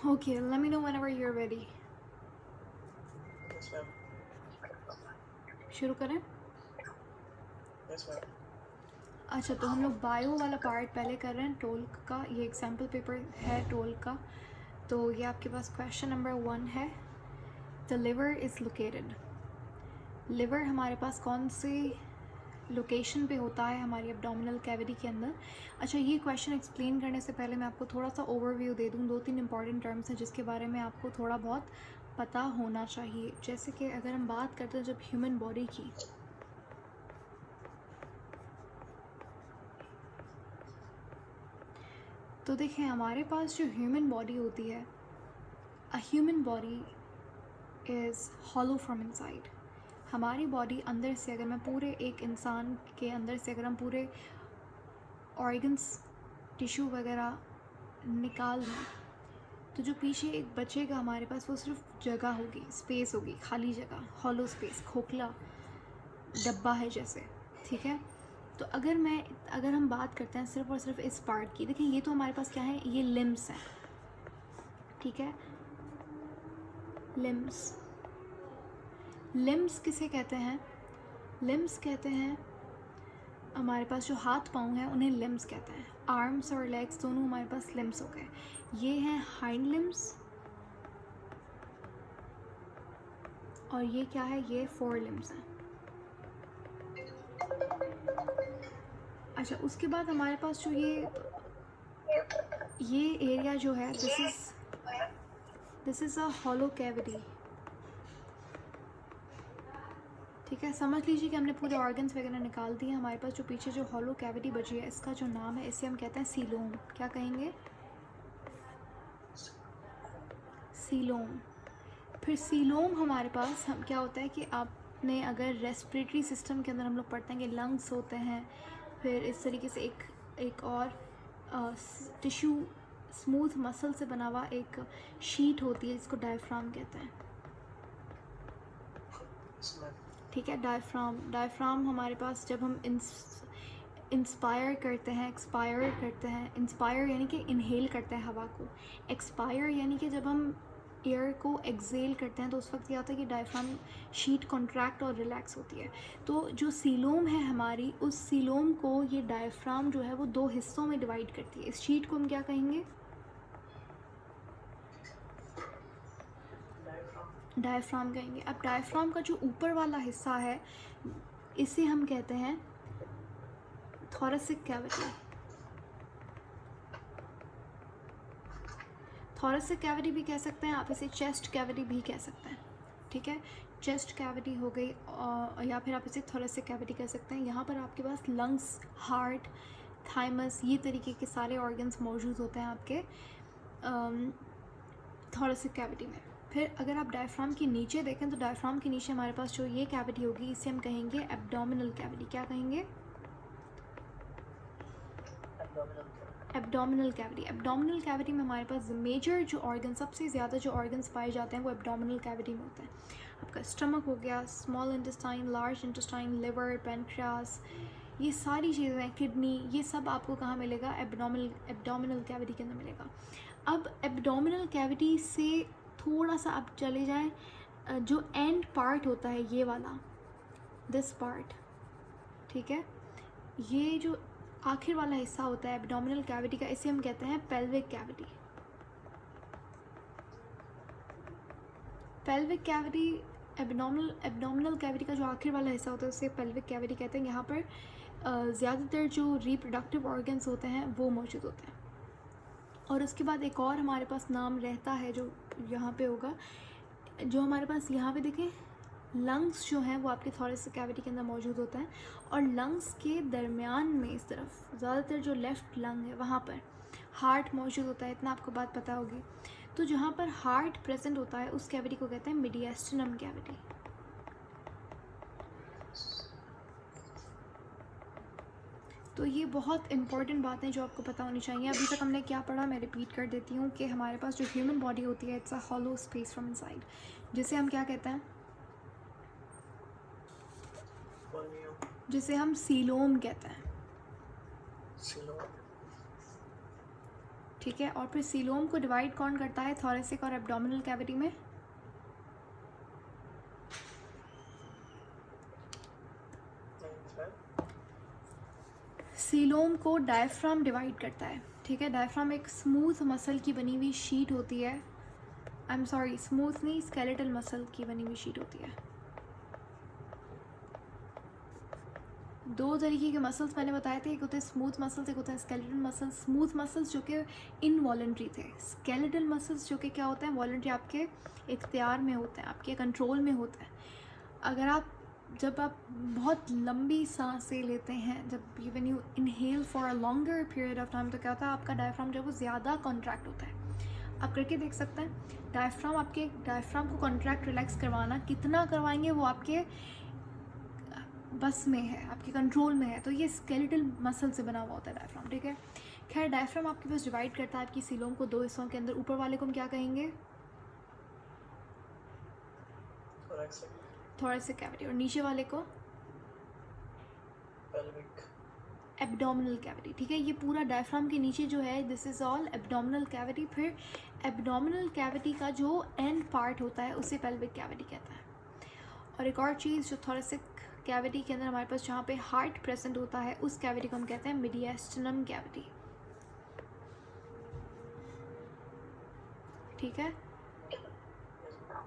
Okay, let me know whenever you're ready. Yes, ma'am. शुरू करें? Yes, ma'am. अच्छा, तो हम लोग बायो वाला पार्ट पहले कर रहे हैं, टोल्क का। ये एग्जाम्पल पेपर है टोल्क का। तो ये आपके पास क्वेश्चन नंबर 1 है। The liver is located. Liver हमारे पास कौन सी लोकेशन पे होता है? हमारी एब्डोमिनल कैविटी के अंदर। अच्छा, ये क्वेश्चन एक्सप्लेन करने से पहले मैं आपको थोड़ा सा ओवरव्यू दे दूँ। 2-3 इंपॉर्टेंट टर्म्स हैं जिसके बारे में आपको थोड़ा बहुत पता होना चाहिए। जैसे कि अगर हम बात करते हैं जब ह्यूमन बॉडी की, तो देखें हमारे पास जो ह्यूमन बॉडी होती है, a human body is hollow from inside. हमारी बॉडी अंदर से, अगर मैं पूरे एक इंसान के अंदर से अगर हम पूरे ऑर्गन्स, टिश्यू वगैरह निकाल दें, तो जो पीछे एक बचेगा हमारे पास वो सिर्फ जगह होगी, स्पेस होगी, खाली जगह, हॉलो स्पेस, खोखला डब्बा है जैसे। ठीक है, तो अगर हम बात करते हैं सिर्फ और सिर्फ इस पार्ट की, देखिए ये तो हमारे पास क्या है, ये लिम्स हैं। ठीक है, लिम्स। लिम्स किसे कहते हैं? लिम्स कहते हैं, हमारे पास जो हाथ पाँव हैं उन्हें लिम्स कहते हैं। आर्म्स और लेग्स दोनों हमारे पास लिम्स हो गए। ये हैं हाइंड लिम्स और ये क्या है, ये फोर लिम्स हैं। अच्छा, उसके बाद हमारे पास जो ये एरिया जो है, this is a hollow cavity. ठीक है, समझ लीजिए कि हमने पूरे ऑर्गन्स वगैरह निकाल दिए। हमारे पास जो पीछे जो हॉलो कैविटी बची है, इसका जो नाम है, इसे हम कहते हैं सीलोम। क्या कहेंगे? सीलोम। फिर सीलोम हमारे पास हम क्या होता है कि आपने अगर रेस्पिरेटरी सिस्टम के अंदर हम लोग पढ़ते हैं कि लंग्स होते हैं, फिर इस तरीके से एक और टिश्यू स्मूथ मसल से बना हुआ एक शीट होती है जिसको डायफ्राम कहते हैं। Yes, ma'am. ठीक है, डायफ्राम हमारे पास जब हम इंस्पायर करते हैं, एक्सपायर करते हैं। इंस्पायर यानी कि इनहेल करते हैं हवा को, एक्सपायर यानी कि जब हम एयर को एक्सेल करते हैं, तो उस वक्त क्या होता है कि डायफ्राम शीट कॉन्ट्रैक्ट और रिलैक्स होती है। तो जो सीलोम है हमारी, उस सीलोम को ये डायफ्राम जो है वो 2 हिस्सों में डिवाइड करती है। इस शीट को हम क्या कहेंगे? Diaphragm. डायफ्राम कहेंगे। अब डायफ्राम का जो ऊपर वाला हिस्सा है, इसे हम कहते हैं थोरेसिक कैविटी। थोरेसिक कैविटी भी कह सकते हैं आप, इसे चेस्ट कैविटी भी कह सकते हैं। ठीक है, चेस्ट कैविटी हो गई, या फिर आप इसे थोरेसिक कैविटी कह सकते हैं। यहाँ पर आपके पास लंग्स, हार्ट, थाइमस, ये तरीके के सारे ऑर्गन्स मौजूद होते हैं आपके थोरेसिक कैविटी में। फिर अगर आप डायफ्राम के नीचे देखें, तो डायफ्राम के नीचे हमारे पास जो ये कैविटी होगी, इसे हम कहेंगे एब्डोमिनल कैविटी। क्या कहेंगे? Abdominal cavity. Abdominal cavity. Abdominal cavity में हमारे पास मेजर जो ऑर्गन, सबसे ज़्यादा जो ऑर्गन्स पाए जाते हैं वो एब्डोमिनल कैविटी में होते हैं। आपका स्टमक हो गया, small intestine, large intestine, liver, pancreas, ये सारी चीज़ें, किडनी, ये सब आपको कहाँ मिलेगा? एब्डोमिनल कैविटी के अंदर मिलेगा। अब एब्डोमिनल कैविटी से थोड़ा सा आप चले जाएँ, जो एंड पार्ट होता है ये वाला, दिस पार्ट, ठीक है, ये जो आखिर वाला हिस्सा होता है एब्डोमिनल कैविटी का, इसे हम कहते हैं pelvic cavity. Pelvic cavity, abdominal cavity का जो आखिर वाला हिस्सा होता है उसे पेल्विक कैविटी कहते हैं। यहाँ पर ज़्यादातर जो रिप्रोडक्टिव ऑर्गन्स होते हैं वो मौजूद होते हैं। और उसके बाद एक और हमारे पास नाम रहता है जो यहाँ पे होगा, जो हमारे पास यहाँ पे देखें, लंग्स जो हैं वो आपके थोरेसिक कैविटी के अंदर मौजूद होता है। और लंग्स के दरमियान में इस तरफ ज़्यादातर जो लेफ़्ट लंग है वहाँ पर हार्ट मौजूद होता है, इतना आपको बात पता होगी। तो जहाँ पर हार्ट प्रेजेंट होता है उस कैविटी को कहते हैं मीडिएस्टिनम कैविटी। तो ये बहुत इंपॉर्टेंट बातें जो आपको पता होनी चाहिए। अभी तक हमने क्या पढ़ा, मैं रिपीट कर देती हूँ कि हमारे पास जो ह्यूमन बॉडी होती है, it's a hollow space from inside, जिसे हम क्या कहते हैं? Cornea. जिसे हम सीलोम कहते हैं। Coelom. ठीक है, और फिर सीलोम को डिवाइड कौन करता है थोरेसिक और एब्डोमिनल कैविटी में? Yes, ma'am. सीलोम को डायफ्राम डिवाइड करता है, ठीक है। डायफ्राम एक स्मूथ मसल की बनी हुई शीट होती है, आई एम सॉरी स्मूथ नहीं, स्केलेटल मसल की बनी हुई शीट होती है। दो तरीके के मसल्स मैंने बताए थे, एक होते हैं स्मूथ मसल्स, एक होता है स्केलेटल मसल्स। स्मूथ मसल्स जो कि इनवॉलंटरी थे, स्केलेटल मसल्स जो कि क्या होते हैं वॉलंटरी, आपके इख्तियार में होते हैं, आपके कंट्रोल में होते हैं। अगर आप जब आप बहुत लंबी सांसें लेते हैं, जब when you inhale for a longer period of time, तो क्या होता है आपका डायफ्राम जो है वो ज़्यादा कॉन्ट्रैक्ट होता है। आप करके देख सकते हैं, डायफ्राम को कॉन्ट्रैक्ट रिलैक्स करवाना, कितना करवाएंगे वो आपके बस में है, आपके कंट्रोल में है। तो ये स्केलेटल मसल से बना हुआ होता है डायफ्राम, ठीक है। खैर डायफ्राम आपके पास डिवाइड करता है आपकी सीलोम को दो हिस्सों के अंदर। ऊपर वाले को हम क्या कहेंगे? Thoracic. Thoracic cavity. और नीचे वाले को Pelvic. एब्डोमिनल कैविटी, ठीक है। ये पूरा डायफ्राम के नीचे जो है this is all abdominal cavity. फिर एब्डोमिनल कैविटी का जो एंड पार्ट होता है उसे पेल्विक कैविटी कहता है। और एक और चीज़ जो थोरेसिक कैविटी के अंदर हमारे पास जहाँ पे हार्ट प्रेजेंट होता है, उस कैविटी को हम कहते हैं मीडिएस्टिनम कैविटी, ठीक है। Yes, ma'am.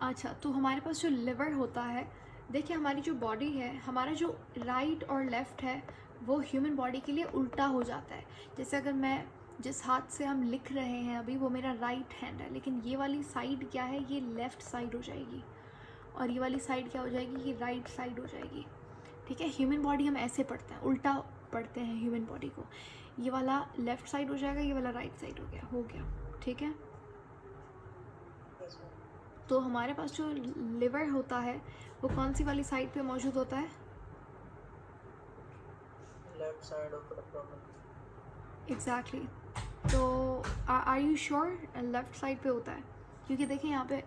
अच्छा, तो हमारे पास जो लिवर होता है, देखिए हमारी जो बॉडी है, हमारा जो राइट और लेफ़्ट है वो ह्यूमन बॉडी के लिए उल्टा हो जाता है। जैसे अगर मैं जिस हाथ से हम लिख रहे हैं अभी वो मेरा राइट हैंड है, लेकिन ये वाली साइड क्या है, ये लेफ़्ट साइड हो जाएगी, और ये वाली साइड क्या हो जाएगी, ये राइट साइड हो जाएगी, ठीक है। ह्यूमन बॉडी हम ऐसे पढ़ते हैं, उल्टा पढ़ते हैं ह्यूमन बॉडी को। ये वाला लेफ़्ट साइड हो जाएगा, ये वाला राइट साइड हो गया, ठीक है। Yes, ma'am. तो हमारे पास जो लिवर होता है वो कौन सी वाली साइड पे मौजूद होता है? Left side of the abdomen. Exactly तो are you sure left side पे होता है? क्योंकि देखिए यहाँ पे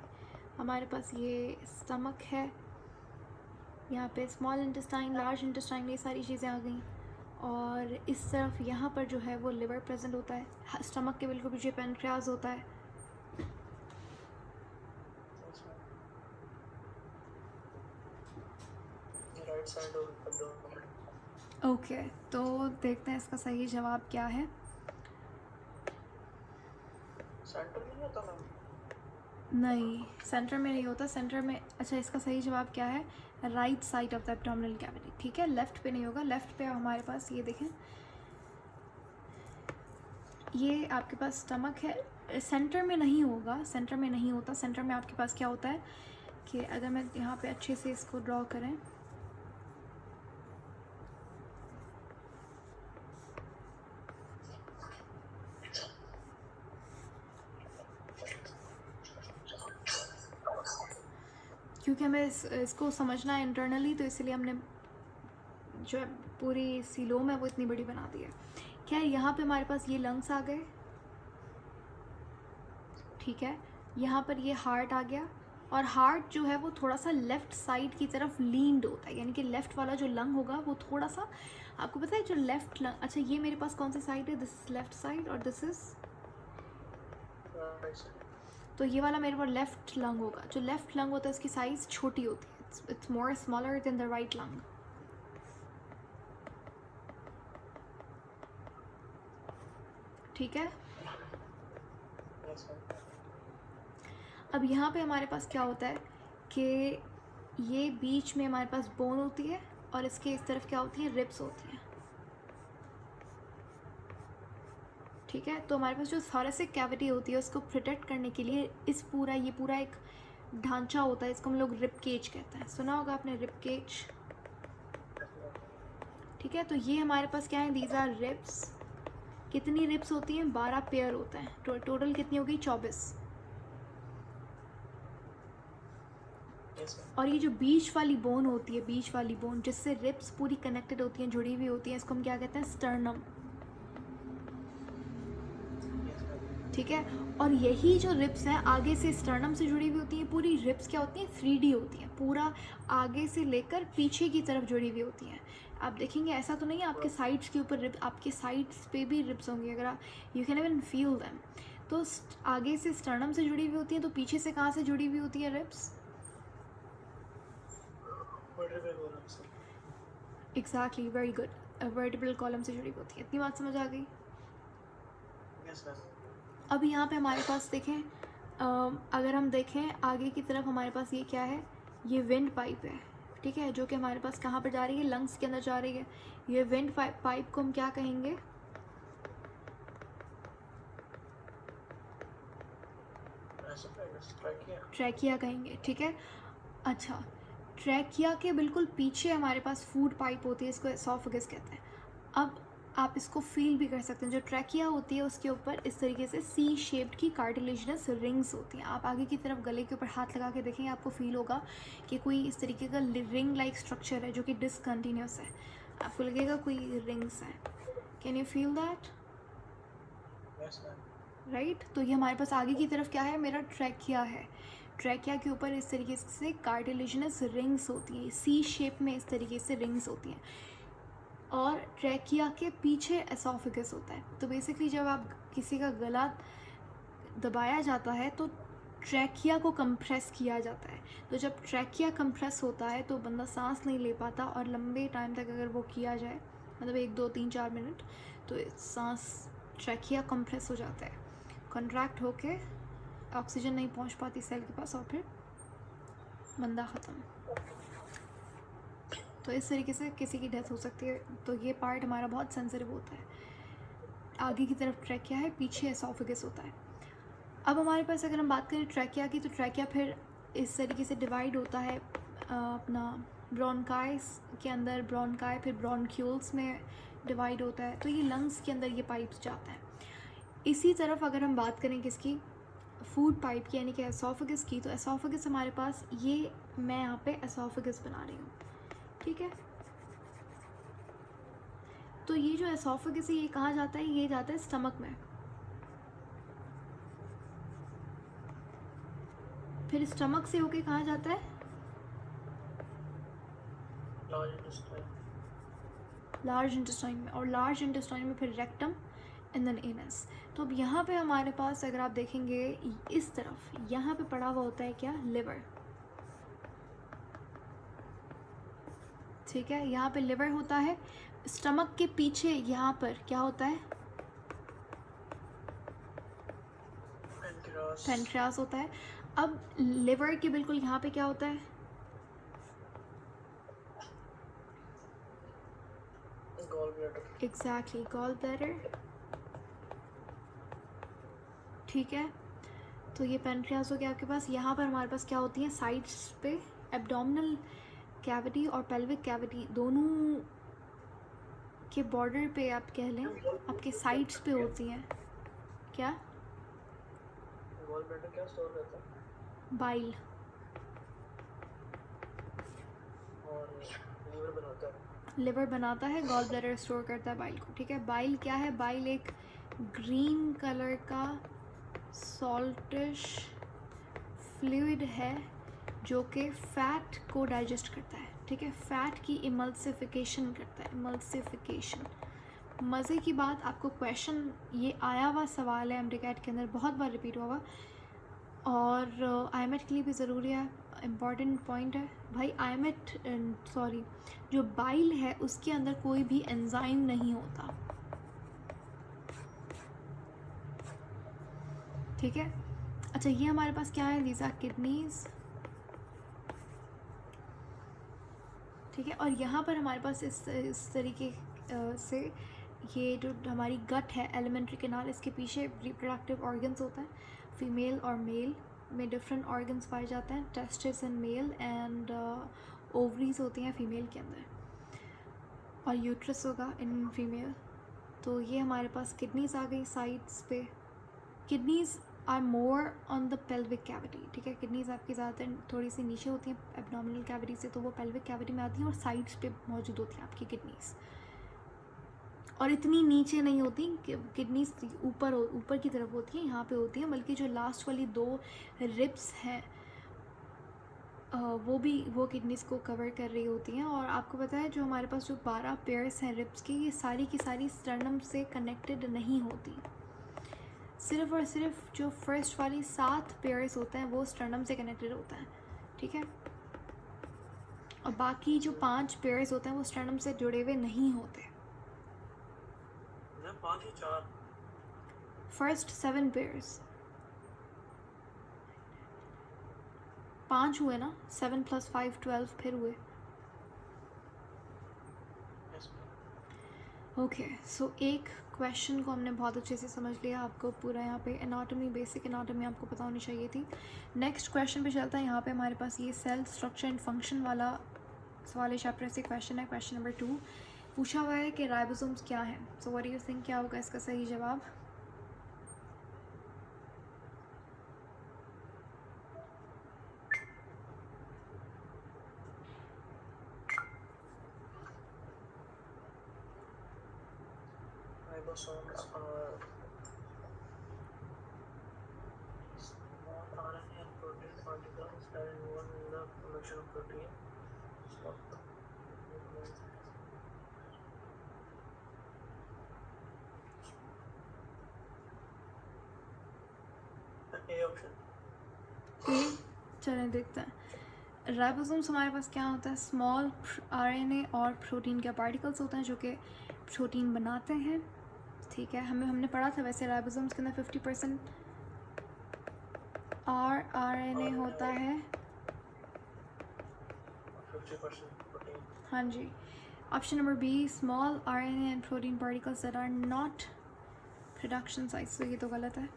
हमारे पास ये स्टमक है, यहाँ पे स्मॉल इंटेस्टाइन, लार्ज इंटेस्टाइन, ये सारी चीज़ें आ गई, और इस तरफ यहाँ पर जो है वो लिवर प्रेजेंट होता है। स्टमक के बिल्कुल पीछे पेनक्रियाज होता है। Yes, ma'am. Right side of the abdomen. Okay तो देखते हैं इसका सही जवाब क्या है। Center में नहीं होता मैम? नहीं, सेंटर में नहीं होता, सेंटर में। अच्छा, इसका सही जवाब क्या है? Right side of the abdominal cavity, ठीक है। लेफ़्ट पे नहीं होगा, लेफ़्ट पे हमारे पास ये देखें, ये आपके पास स्टमक है, सेंटर में नहीं होगा, सेंटर में नहीं होता। सेंटर में आपके पास क्या होता है कि अगर मैं यहाँ पे अच्छे से इसको ड्रॉ करें, क्योंकि हमें इसको समझना है इंटरनली, तो इसलिए हमने जो है पूरी सीलोम है वो इतनी बड़ी बना दी है। क्या यहाँ पे हमारे पास ये लंग्स आ गए, ठीक है। यहाँ पर ये हार्ट आ गया, और हार्ट जो है वो थोड़ा सा लेफ़्ट साइड की तरफ लीन्ड होता है, यानी कि लेफ़्ट वाला जो लंग होगा वो थोड़ा सा, आपको पता है जो लेफ़्ट लंग, अच्छा ये मेरे पास कौन सा साइड है, दिस इज लेफ़्ट साइड और दिस इज़, Right side. तो ये वाला मेरे पास लेफ़्ट लंग होगा। जो लेफ़्ट लंग होता है इसकी साइज़ छोटी होती है, it's more smaller than the right lung, ठीक है। Yes, ma'am. अब यहाँ पे हमारे पास क्या होता है कि ये बीच में हमारे पास बोन होती है, और इसके इस तरफ क्या होती है, रिब्स होती हैं, ठीक है। तो हमारे पास जो थोरेसिक कैविटी होती है उसको प्रोटेक्ट करने के लिए ये पूरा एक ढांचा होता है, इसको हम लोग रिब केज कहते हैं। सुना होगा आपने रिब केज, ठीक है। तो ये हमारे पास क्या है, दीज आर रिब्स। कितनी रिब्स होती हैं? 12 पेयर होता है। टोटल कितनी होगी? 24। Yes, ma'am. और ये जो बीच वाली बोन होती है, बीच वाली बोन जिससे रिब्स पूरी कनेक्टेड होती हैं, जुड़ी हुई होती हैं, इसको हम क्या कहते हैं? Sternum, Yes, ma'am. ठीक है। और यही जो रिब्स हैं आगे से स्टर्नम से जुड़ी हुई होती हैं, पूरी रिब्स क्या होती हैं 3D होती हैं, पूरा आगे से लेकर पीछे की तरफ जुड़ी हुई होती हैं। आप देखेंगे ऐसा तो नहीं है आपके साइड्स के ऊपर रिब, आपके साइड्स पे भी रिब्स होंगी, अगर आप you can even feel them. तो आगे से स्टर्नम से जुड़ी हुई होती हैं, तो पीछे से कहाँ से जुड़ी हुई होती है रिब्स? वर्टिब्रल कॉलम से। Exactly, very good, vertebral column से जुड़ी हुई होती है। इतनी बात समझ आ गई? Yes ma'am. अब यहाँ पे हमारे पास देखें, अगर हम देखें आगे की तरफ हमारे पास ये क्या है, ये विंड पाइप है, ठीक है, जो कि हमारे पास कहाँ पर जा रही है, लंग्स के अंदर जा रही है। ये विंड पाइप को हम क्या कहेंगे? ट्रैकिया कहेंगे, ठीक है। अच्छा, ट्रैकिया के बिल्कुल पीछे हमारे पास फूड पाइप होती है, इसको एसोफेगस कहते हैं। अब आप इसको फील भी कर सकते हैं, जो ट्रैकिया होती है उसके ऊपर इस तरीके से सी शेप्ड की कार्टिलेजिनस रिंग्स होती हैं। आप आगे की तरफ गले के ऊपर हाथ लगा के देखेंगे, आपको फील होगा कि कोई इस तरीके का रिंग लाइक स्ट्रक्चर है जो कि डिसकंटिन्यूस है, आपको लगेगा कोई रिंग्स हैं। Can you feel that? Yes ma'am. Right. तो ये हमारे पास आगे की तरफ क्या है, मेरा ट्रैकिया है। ट्रैकिया के ऊपर इस तरीके से कार्टिलेजिनस रिंग्स होती हैं, सी शेप में इस तरीके से रिंग्स होती हैं। और ट्रैकिया के पीछे एसोफेगस होता है। तो बेसिकली जब आप किसी का गला दबाया जाता है तो ट्रैकिया को कंप्रेस किया जाता है। तो जब ट्रैकिया कंप्रेस होता है तो बंदा सांस नहीं ले पाता, और लंबे टाइम तक अगर वो किया जाए, मतलब 1 2 3 4 मिनट, तो सांस ट्रैकिया कंप्रेस हो जाता है, कॉन्ट्रैक्ट होके ऑक्सीजन नहीं पहुंच पाती सेल के पास, और फिर बंदा ख़त्म। तो इस तरीके से किसी की डेथ हो सकती है। तो ये पार्ट हमारा बहुत सेंसिटिव होता है। आगे की तरफ ट्रैकिया है, पीछे एसोफेगस होता है। अब हमारे पास अगर हम बात करें ट्रैकिया की, तो ट्रैकिया फिर इस तरीके से डिवाइड होता है अपना ब्रोंकाइस के अंदर, ब्रोंकाई फिर ब्रोंक्यूल्स में डिवाइड होता है। तो ये लंग्स के अंदर ये पाइप्स जाता है। इसी तरफ अगर हम बात करें किसकी, फूड पाइप की, यानी कि एसोफेगस की, तो एसोफेगस हमारे पास, ये मैं यहाँ पे एसोफेगस बना रही हूँ, ठीक है। तो ये जो एसोफेगस है ये कहाँ जाता है, ये जाता है स्टमक में। फिर स्टमक से होके कहाँ जाता है, लार्ज इंटेस्टाइन में, और लार्ज इंटेस्टाइन में फिर रेक्टम एंड देन एनस। तो अब यहाँ पे हमारे पास अगर आप देखेंगे इस तरफ, यहाँ पे पड़ा हुआ होता है क्या, लिवर, ठीक है। यहाँ पे लिवर होता है। स्टमक के पीछे यहाँ पर क्या होता है, पेनक्रियास होता है। अब लिवर के बिल्कुल यहाँ पे क्या होता है, gall bladder. Exactly, gall bladder, ठीक है। तो ये पेनक्रियास हो गया आपके पास। यहाँ पर हमारे पास क्या होती है, साइड्स पे एब्डोमिनल कैविटी और पेल्विक कैविटी दोनों के बॉर्डर पे आप कह लें, आपके साइड्स पे होती हैं। क्या? गॉल ब्लैडर क्या स्टोर करता है? बाइल। और लीवर बनाता है। लिवर बनाता है, गॉल ब्लैडर स्टोर करता है बाइल को, ठीक है। बाइल क्या है, बाइल एक ग्रीन कलर का सॉल्टिश फ्लूइड है जो कि फैट को डाइजेस्ट करता है, ठीक है। फैट की इमल्सिफिकेशन करता है, इमल्सिफिकेशन। मज़े की बात, आपको क्वेश्चन ये आया हुआ सवाल है एमडीकैट के अंदर, बहुत बार रिपीट हुआ हुआ, और आईएमएट के लिए भी ज़रूरी है, इम्पॉर्टेंट पॉइंट है भाई। आईएमएट सॉरी, जो बाइल है उसके अंदर कोई भी एंजाइम नहीं होता, ठीक है। अच्छा, ये हमारे पास क्या है, दीज आर किडनीज, ठीक है। और यहाँ पर हमारे पास इस तरीके से ये जो हमारी गट है, एलिमेंट्री कैनाल, इसके पीछे रिप्रोडक्टिव ऑर्गन्स होता है। फीमेल और मेल में डिफरेंट ऑर्गन्स पाए जाते हैं, testis in male and ovaries होती हैं फीमेल के अंदर, और यूट्रस होगा इन फीमेल। तो ये हमारे पास किडनीज आ गई साइड्स पे। Kidneys are more on the pelvic cavity, ठीक है। किडनीज आपकी ज़्यादातर थोड़ी सी नीचे होती हैं एब्डोमिनल कैविटी से, तो वो पेल्विक कैविटी में आती हैं और साइड्स पे मौजूद होती हैं आपकी किडनीज। और इतनी नीचे नहीं होती कि किडनी ऊपर की तरफ होती है, यहाँ पे होती है, बल्कि जो लास्ट वाली 2 रिब्स हैं वो किडनीज़ को कवर कर रही होती हैं। और आपको पता है जो हमारे पास जो 12 पेयर्स हैं रिब्स की, ये सारी की सारी स्टर्नम से कनेक्टेड नहीं होती। सिर्फ और सिर्फ जो फर्स्ट वाली 7 पेयर्स होते हैं वो स्टर्नम से कनेक्टेड होता है, ठीक है। और बाकी जो 5 पेयर्स होते हैं वो स्टर्नम से जुड़े हुए नहीं होते। 5 या 4 फर्स्ट 7 पेयर्स, 5 हुए ना, 7 + 5 12 फिर हुए। ओके, सो एक क्वेश्चन को हमने बहुत अच्छे से समझ लिया। आपको पूरा यहाँ पे एनाटॉमी, बेसिक एनाटॉमी आपको पता होनी चाहिए थी। नेक्स्ट क्वेश्चन पे चलता है। यहाँ पे हमारे पास ये सेल स्ट्रक्चर एंड फंक्शन वाले चैप्टर से क्वेश्चन है। क्वेश्चन नंबर 2 पूछा हुआ है कि राइबोसोम्स क्या है। So what do you think, क्या होगा इसका सही जवाब? ribosomes are small RNA and protein particles that are involved in the production of protein. A option. चलें देखते हैं। राइबोसोम्स हमारे पास क्या होता है? स्मॉल आरएनए और प्रोटीन के पार्टिकल्स होते हैं जो कि प्रोटीन बनाते हैं, ठीक है। हमने पढ़ा था वैसे राइबोसोम्स के अंदर 50% आरएनए होता है, 50% protein. हाँ जी। Option number B, small RNA and protein particles that are not production sites, तो ये तो गलत है।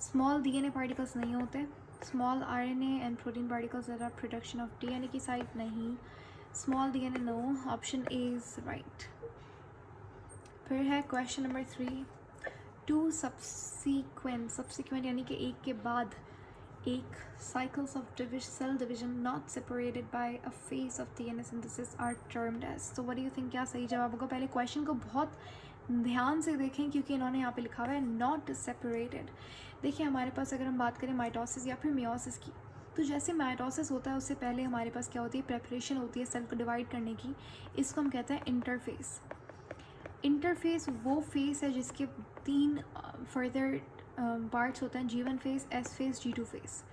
स्मॉल डीएनए पार्टिकल्स नहीं होते। Small RNA and protein particles that are production of DNA की साइट नहीं। Small DNA no, option a is right. फिर है क्वेश्चन नंबर 3 2 सब्सिक्वेंट यानी कि एक के बाद एक cycles of cell division not separated by a phase of DNA synthesis are termed as. तो व्हाट डू यू थिंक, क्या सही जवाब होगा? पहले क्वेश्चन को बहुत ध्यान से देखें क्योंकि इन्होंने यहाँ पे लिखा हुआ है नॉट सेपरेटेड। देखिए हमारे पास अगर हम बात करें माइटोसिस या फिर मियोसिस की, तो जैसे माइटोसिस होता है उससे पहले हमारे पास क्या होती है? प्रेपरेशन होती है सेल को डिवाइड करने की। इसको हम कहते हैं इंटरफेस। इंटरफेस वो फेस है जिसके 3 फर्दर पार्ट्स होते हैं, G1 face, S face, G2 face.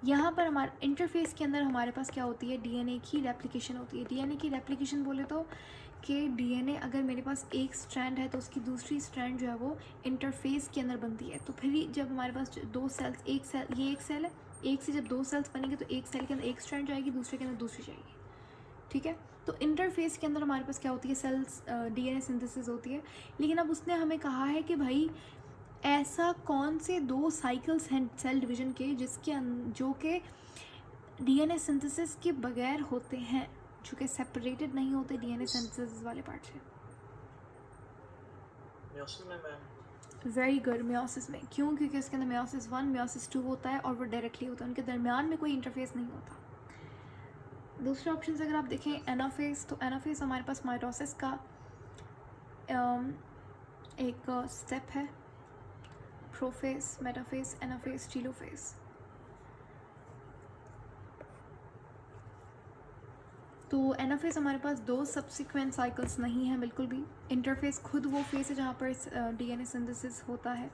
यहाँ पर हमारे इंटरफेस के अंदर हमारे पास क्या होती है? डीएनए की रेप्लिकेशन होती है। डीएनए की रेप्लिकेशन बोले तो कि डीएनए अगर मेरे पास एक स्ट्रैंड है तो उसकी दूसरी स्ट्रैंड जो है वो इंटरफेस के अंदर बनती है। तो फिर जब हमारे पास 2 सेल्स, एक सेल है, एक से जब 2 सेल्स बनेंगे तो एक सेल के अंदर एक स्ट्रैंड जाएगी, दूसरे के अंदर दूसरी जाएगी, ठीक है। तो इंटरफेस के अंदर हमारे पास क्या होती है? सेल्स डीएनए सिंथेसिस होती है। लेकिन अब उसने हमें कहा है कि भाई ऐसा कौन से 2 साइकिल्स हैं सेल डिवीजन के जो कि डीएनए सिंथेसिस के बगैर होते हैं, जो कि सेपरेटेड नहीं होते डीएनए सिंथेसिस वाले पार्ट से। Meiosis में मैम, वेरी गुड, मियोसिस में। क्यों? क्योंकि उसके अंदर मियोसिस 1 मियोसिस 2 होता है और वो डायरेक्टली होता है, उनके दरमियान में कोई इंटरफेस नहीं होता। दूसरे ऑप्शन से अगर आप देखें एनाफेस, तो एनाफेस हमारे पास माइटोसिस का एक स्टेप है। Prophase, metaphase, anaphase, telophase. तो एनाफेस हमारे पास 2 सब्सिक्वेंट साइकिल्स नहीं हैं बिल्कुल भी। इंटरफेस खुद वो फेस है जहाँ पर डीएनए सिंथेसिस होता है।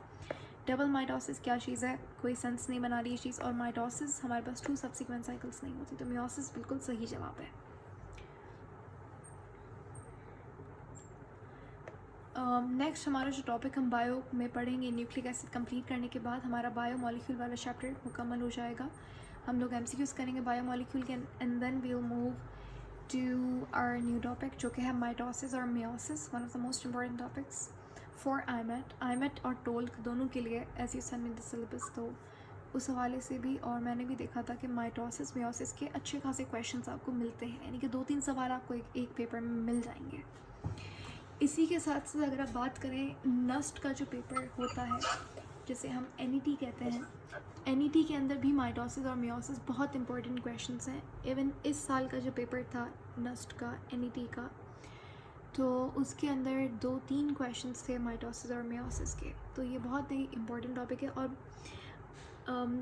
डबल माइटोसिस क्या चीज़ है? कोई सेंस नहीं बना रही ये चीज़। और माइटोसिस हमारे पास 2 सब्सिक्वेंट साइकिल्स नहीं होती। तो मियोसिस बिल्कुल सही जवाब है। नेक्स्ट हमारा जो टॉपिक हम बायो में पढ़ेंगे, न्यूक्लिक एसिड कंप्लीट करने के बाद हमारा बायो मॉलिक्यूल वाला चैप्टर मुकम्मल हो जाएगा। हम लोग एमसीक्यूज करेंगे बायो मॉलिक्यूल के, and then we will move to our new topic जो कि है माइटोसिस और meiosis, one of the most important topics for IMAT और टोल्क दोनों के लिए as you send me the syllabus. तो उस हवाले से भी, और मैंने भी देखा था कि माइटोसिस मियोसिस के अच्छे खासे क्वेश्चंस आपको मिलते हैं, यानी कि 2-3 सवाल आपको एक पेपर में मिल जाएंगे। इसी के साथ साथ अगर आप बात करें नस्ट का जो पेपर होता है जिसे हम एनईटी कहते हैं, एनईटी के अंदर भी माइटोसिस और मियोसिस बहुत इंपॉर्टेंट क्वेश्चंस हैं। इवन इस साल का जो पेपर था नस्ट का, एनईटी का, तो उसके अंदर 2-3 क्वेश्चंस थे माइटोसिस और मेयोसिस के, तो ये बहुत ही इम्पोर्टेंट टॉपिक है। और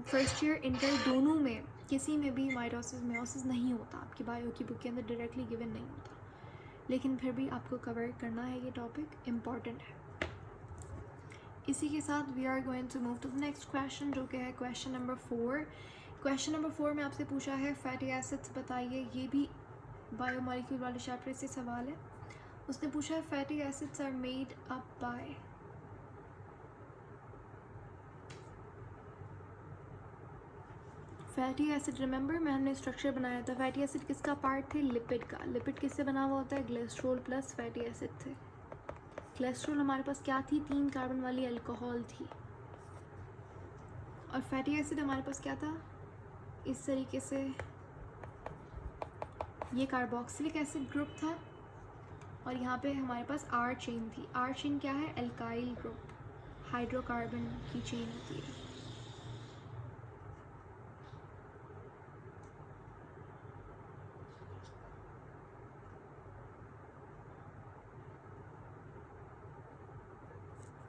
फर्स्ट ईयर इंटर दोनों में किसी में भी माइटोसिस मेयोसिस नहीं होता, आपकी बायो की बुक के अंदर डायरेक्टली गिवन नहीं होता, लेकिन फिर भी आपको कवर करना है, ये टॉपिक इम्पॉर्टेंट है। इसी के साथ we are going to move to the next question, जो कि है क्वेश्चन नंबर 4। क्वेश्चन नंबर 4 में आपसे पूछा है फैटी एसिड्स बताइए, ये भी बायोमोलिक्यूल वाले चैप्टर से सवाल है। उसने पूछा है fatty acids are made up by, fatty acid remember में हमने स्ट्रक्चर बनाया था, फैटी एसिड किसका पार्ट थे, लिपिड का। लिपिड किससे बना हुआ होता है, ग्लिसरॉल प्लस फैटी एसिड थे। ग्लिसरॉल हमारे पास क्या थी, 3 कार्बन वाली अल्कोहल थी, और फैटी एसिड हमारे पास क्या था, इस तरीके से ये कार्बोक्सिलिक एसिड ग्रुप था, और यहाँ पे हमारे पास आर चेन थी। आर चेन क्या है, एल्काइल ग्रुप, हाइड्रोकार्बन की चेन होती है।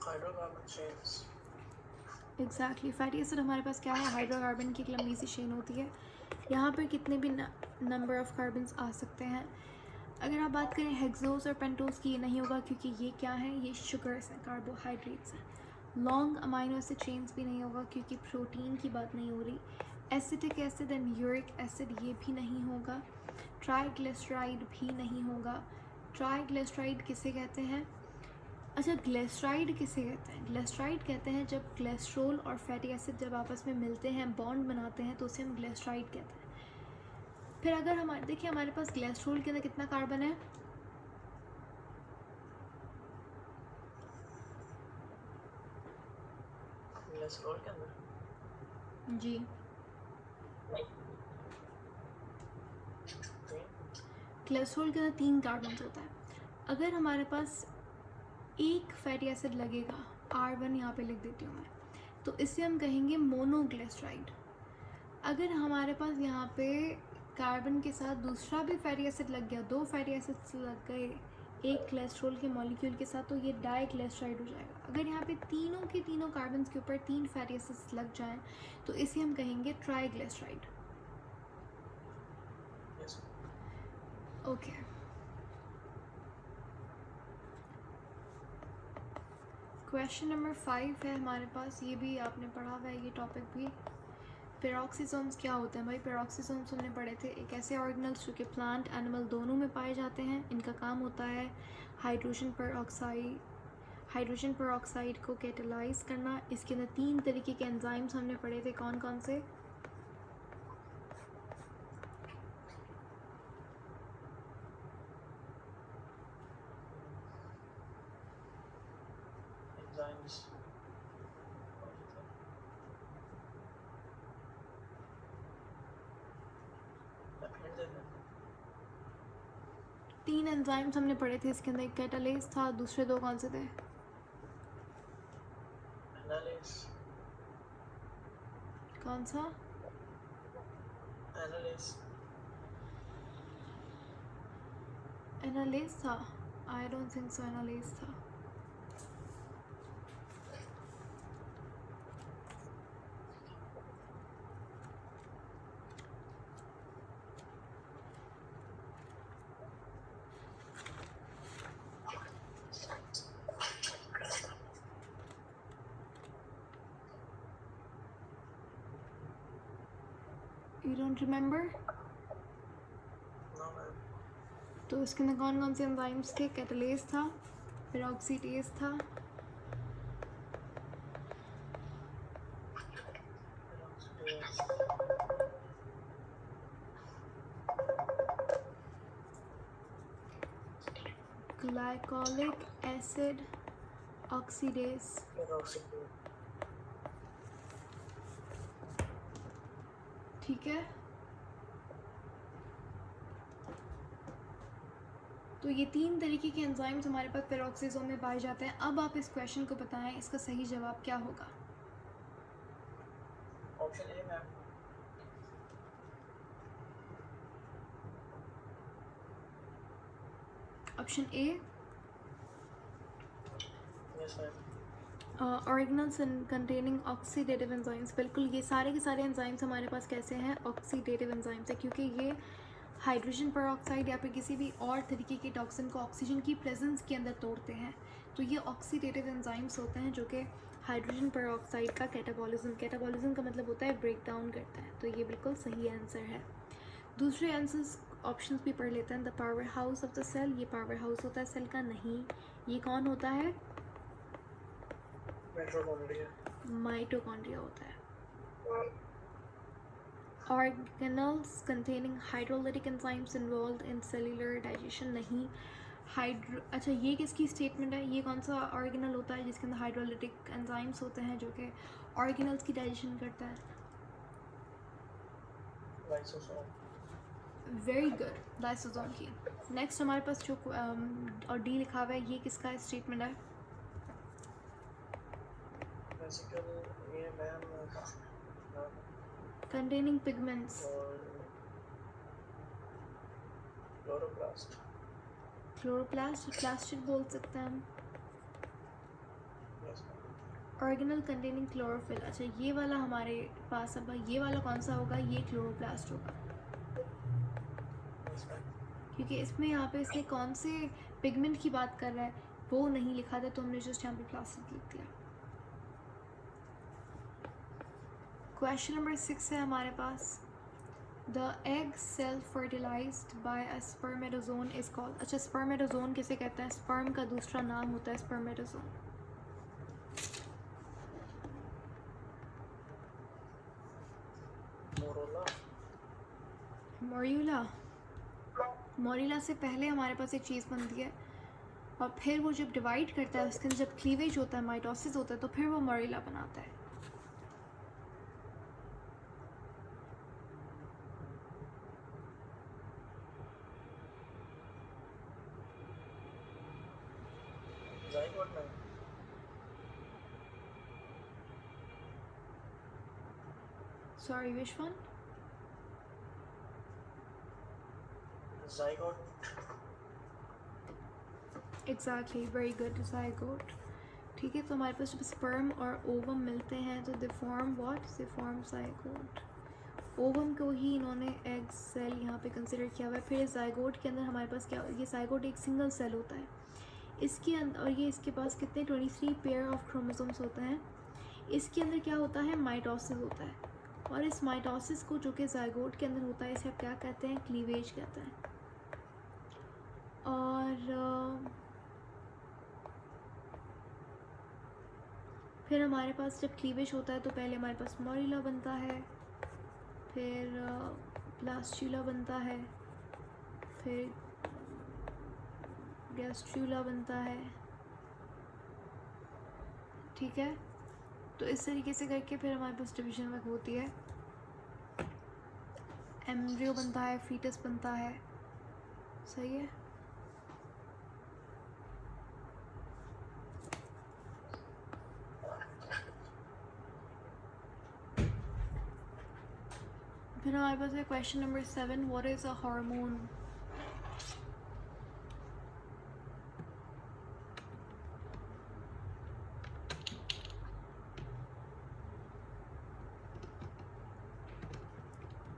Hydrocarbon chains. Exactly, fatty acid हमारे पास क्या है, हाइड्रोकार्बन की एक लंबी सी चेन होती है। यहाँ पर कितने भी नंबर ऑफ कार्बन्स आ सकते हैं। अगर आप बात करें हेक्सोस और पेंटोस की, ये नहीं होगा क्योंकि ये क्या है, ये शुगर्स हैं, कार्बोहाइड्रेट्स हैं। लॉन्ग अमाइनो एसिड चेन्स भी नहीं होगा क्योंकि प्रोटीन की बात नहीं हो रही। Acetic acid and uric acid ये भी नहीं होगा। ट्राइग्लिसराइड भी नहीं होगा। ट्राइग्लिसराइड किसे कहते हैं, अच्छा ग्लिसराइड किसे कहते हैं, ग्लिसराइड कहते हैं जब ग्लिसरॉल और फैटी एसिड जब आपस में मिलते हैं, बॉन्ड बनाते हैं, तो उसे हम ग्लिसराइड कहते हैं। फिर अगर हमारे देखिए हमारे पास ग्लिसरॉल के अंदर कितना कार्बन है, ग्लिसरॉल के अंदर जी ग्लिसरॉल के अंदर 3 कार्बन होता है। अगर हमारे पास एक फैटी एसिड लगेगा, R1 यहाँ पे लिख देती हूँ मैं, तो इसे हम कहेंगे मोनोग्लिसराइड। अगर हमारे पास यहाँ पे कार्बन के साथ दूसरा भी फैटी एसिड लग गया, 2 फैटी एसिड्स लग गए एक ग्लिसरॉल के मॉलिक्यूल के साथ, तो ये डाइग्लिसराइड हो जाएगा। अगर यहाँ पे तीनों के तीनों कार्बन्स के ऊपर 3 फैटी एसिड्स लग जाएं, तो इसे हम कहेंगे ट्राइग्लिसराइड। ओके, क्वेश्चन नंबर 5 है हमारे पास, ये भी आपने पढ़ा हुआ है ये टॉपिक भी। पेरोक्सिसोम्स क्या होते हैं भाई, पेरोक्सिसोम्स हमने पढ़े थे, एक ऐसे ऑर्गेनल्स जो कि प्लांट एनिमल दोनों में पाए जाते हैं। इनका काम होता है हाइड्रोजन पेरोक्साइड को कैटेलाइज करना। इसके अंदर 3 तरीके के एंजाइम्स हमने पढ़े थे, कौन कौन से, एंजाइम्स। 3 एंजाइम्स हमने पढ़े थे इसके अंदर, एक कैटालेज था, दूसरे 2 कौन से थे, एनालिस। कौन सा, एनालिस। एनालेज था, आई डोंट थिंक सो एनालेज था। You don't remember, no ma'am. तो इसके अंदर कौन कौन से एंजाइम्स थे, कैटालेज था, पेरोक्सीडेज था, ग्लाइकोलिक एसिड ऑक्सीडेज। ठीक है, तो ये 3 तरीके के एंजाइम्स हमारे पास पेरोक्सिसोम में पाए जाते हैं। अब आप इस क्वेश्चन को बताएं, इसका सही जवाब क्या होगा। Option A ma'am. Option A, Yes, I organelles containing oxidative enzymes, बिल्कुल ये सारे के सारे एंजाइम्स हमारे पास कैसे हैं, ऑक्सीडेटिव एंजाइम्स है, क्योंकि ये हाइड्रोजन पेरोक्साइड या फिर किसी भी और तरीके के टॉक्सिन को ऑक्सीजन की प्रेजेंस के अंदर तोड़ते हैं। तो ये ऑक्सीडेटिव एंजाइम्स होते हैं जो कि हाइड्रोजन पेरोक्साइड का कैटाबॉलिज्म का मतलब होता है ब्रेक डाउन करता है। तो ये बिल्कुल सही आंसर है। दूसरे आंसर्स ऑप्शंस भी पढ़ लेते हैं। The power house of the cell, ये पावर हाउस होता है सेल का, नहीं। ये कौन होता है, Mitochondria. माइटोकॉन्ड्रिया होता है। Organelles containing hydrolytic enzymes involve in cellular digestion, नहीं। अच्छा ये किसकी स्टेटमेंट है, ये कौन सा ऑर्गेनल होता है जिसके अंदर हाइड्रोलिटिक एंजाइम्स होते हैं जो कि ऑर्गेनल्स की डाइजेशन करता है? Lysosome. वेरी गुड, लाइसोसोम की। नेक्स्ट हमारे पास जो और डी लिखा हुआ है, ये किसका स्टेटमेंट है? Vesicle, ये मैम कंटेनिंग पिगमेंट्स, और chloroplast. क्लोरोप्लास्ट, प्लास्टिड बोल सकते हैं हम। Yes, ma'am. Organelle containing chlorophyll, अच्छा ये वाला हमारे पास, अब ये वाला कौन सा होगा, ये क्लोरोप्लास्ट होगा, Yes, ma'am. क्योंकि इसमें यहाँ पे इसने कौन से पिगमेंट की बात कर रहा है वो नहीं लिखा था, तो हमने जस्ट यहाँ पे प्लास्टिक लिख दिया। क्वेश्चन नंबर 6 है हमारे पास, the egg cell fertilised by a spermatozoon is called, अच्छा स्पर्मेटोजोन किसे कहते हैं, स्पर्म का दूसरा नाम होता है स्पर्मेटोजोन। Morolla. मोरियूला, मोरिला से पहले हमारे पास एक चीज़ बनती है और फिर वो जब डिवाइड करता है उसके अंदर जब क्लीवेज होता है, माइटोसिस होता है, तो फिर वो मोरिला बनाता है। Zygote, ma'am. Sorry Vishwan, Zygote. Exactly, very good, zygote. ठीक है, तो हमारे पास जब स्पर्म और ओवम मिलते हैं तो they form what, they form zygote. Ovum को ही इन्होंने एग सेल यहाँ पे कंसिडर किया हुआ है। फिर ज़ाइगोट के अंदर हमारे पास क्या, ये ज़ाइगोट एक सिंगल सेल होता है, इसके अंदर, और ये इसके पास कितने 23 पेयर ऑफ क्रोमोसोम्स होते हैं। इसके अंदर क्या होता है, माइटोसिस होता है, और इस माइटोसिस को जो कि ज़ाइगोट के अंदर होता है इसे आप क्या कहते हैं, क्लीवेज कहते हैं। और फिर हमारे पास जब क्लीवेज होता है तो पहले हमारे पास मोरिला बनता है, फिर प्लास्टुला बनता है, फिर गैस्ट्रूला बनता है। ठीक है, तो इस तरीके से करके फिर हमारे पास डिवीजन वर्क होती है, एम्ब्रियो बनता है, फीटस बनता है। सही है, फिर हमारे पास है question number 7, what is a hormone.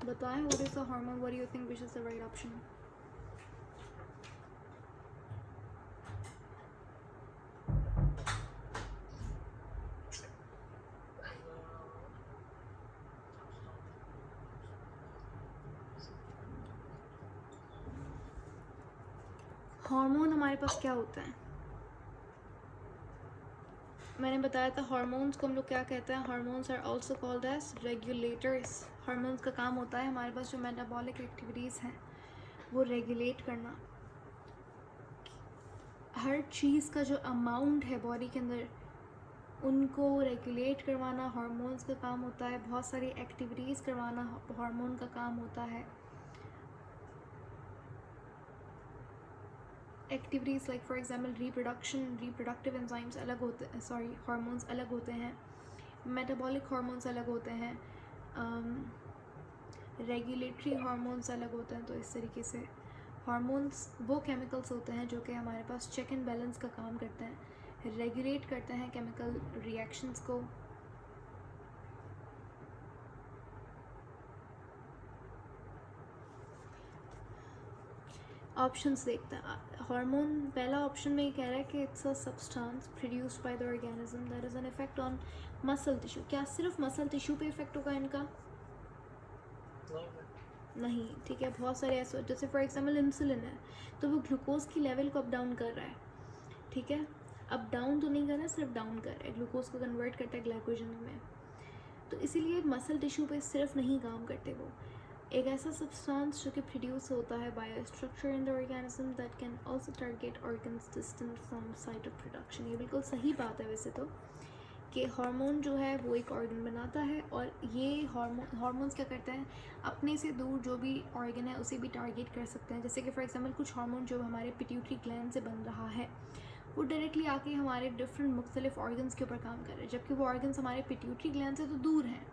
बताएं, what is a hormone, what do you think which is the right option. Hormone हमारे पास क्या होता है, मैंने बताया था हार्मोन्स को हम लोग क्या कहते हैं, hormones are also called as regulators. Hormones का काम होता है हमारे पास जो मेटाबॉलिक एक्टिविटीज़ हैं वो रेगुलेट करना, हर चीज़ का जो अमाउंट है बॉडी के अंदर उनको रेगुलेट करवाना हार्मोन्स का काम होता है। बहुत सारी एक्टिविटीज़ करवाना हार्मोन का काम होता है। Activities like for example reproductive enzymes अलग होते हैं, सॉरी हार्मोन्स अलग होते हैं, मेटाबॉलिक हार्मोन्स अलग होते हैं, रेगुलेटरी हार्मोन्स अलग होते हैं। तो इस तरीके से हार्मोन्स वो केमिकल्स होते हैं जो कि हमारे पास चेक एंड बैलेंस का काम करते हैं। रेगुलेट करते हैं केमिकल रिएक्शंस को। ऑप्शंस देखते हैं। हार्मोन पहला ऑप्शन में ये कह रहा है कि it's a substance produced by the organism that is an effect on muscle tissue. क्या सिर्फ मसल टिश्यू पे इफेक्ट होगा इनका? नहीं, ठीक है। बहुत सारे ऐसे, जैसे फॉर एग्जांपल इंसुलिन है, तो वो ग्लूकोज की लेवल को अप डाउन कर रहा है, ठीक है। अप डाउन तो नहीं कर रहा है, सिर्फ डाउन कर रहा है, ग्लूकोज को कन्वर्ट करता है ग्लाइकोजन में। तो इसीलिए मसल टिश्यू पे सिर्फ नहीं काम करते वो। एक ऐसा सब्सटेंस जो कि प्रोड्यूस होता है by a structure in the organism that can also target organs distant from site of production. ये बिल्कुल सही बात है वैसे तो, कि हार्मोन जो है वो एक ऑर्गन बनाता है, और ये हार्मोन्स क्या करते हैं, अपने से दूर जो भी ऑर्गन है उसे भी टारगेट कर सकते हैं। जैसे कि फॉर एग्जांपल कुछ हार्मोन जो हमारे पिट्यूटरी ग्लैंड से बन रहा है, वो डायरेक्टली आके हमारे डिफरेंट मुख्तलिफ ऑर्गन्स के ऊपर काम कर रहे हैं, जबकि वो ऑर्गन्स हमारे पिट्यूटरी ग्लैंड से तो दूर हैं।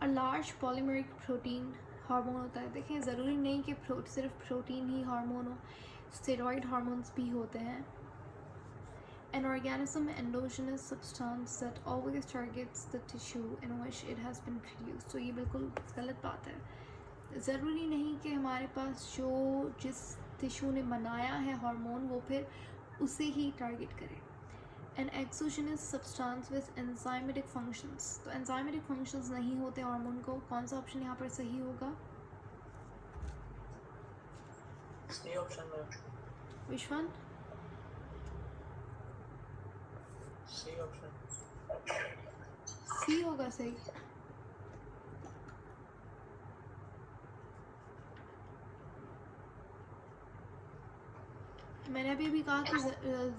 और लार्ज पॉलीमरिक प्रोटीन हार्मोन होता है। देखें, ज़रूरी नहीं कि सिर्फ प्रोटीन ही हार्मोन हो, स्टेरॉइड हार्मोन्स भी होते हैं। An organism endogenous substance that always targets the tissue in which it has been produced. तो ये बिल्कुल गलत बात है। ज़रूरी नहीं कि हमारे पास जो जिस टिश्यू ने बनाया है हार्मोन वो फिर उसे ही टारगेट करे। An exogenous substance with enzymatic functions. तो enzymatic functions नहीं होते हार्मोन को। कौन सा ऑप्शन यहाँ पर सही होगा? सी ऑप्शन में। Which one? C option. C होगा सही। मैंने अभी कहा कि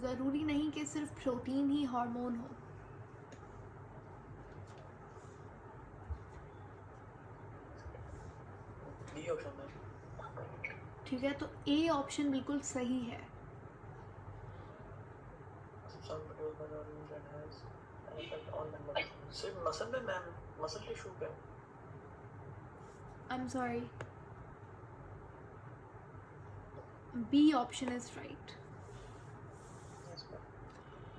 ज़रूरी नहीं कि सिर्फ प्रोटीन ही हार्मोन हो। डी ऑप्शन में। ठीक है, तो ए ऑप्शन बिल्कुल सही है। सिर्फ मसल में मैम, मसल टिश्यू पे। I am sorry, b option is right.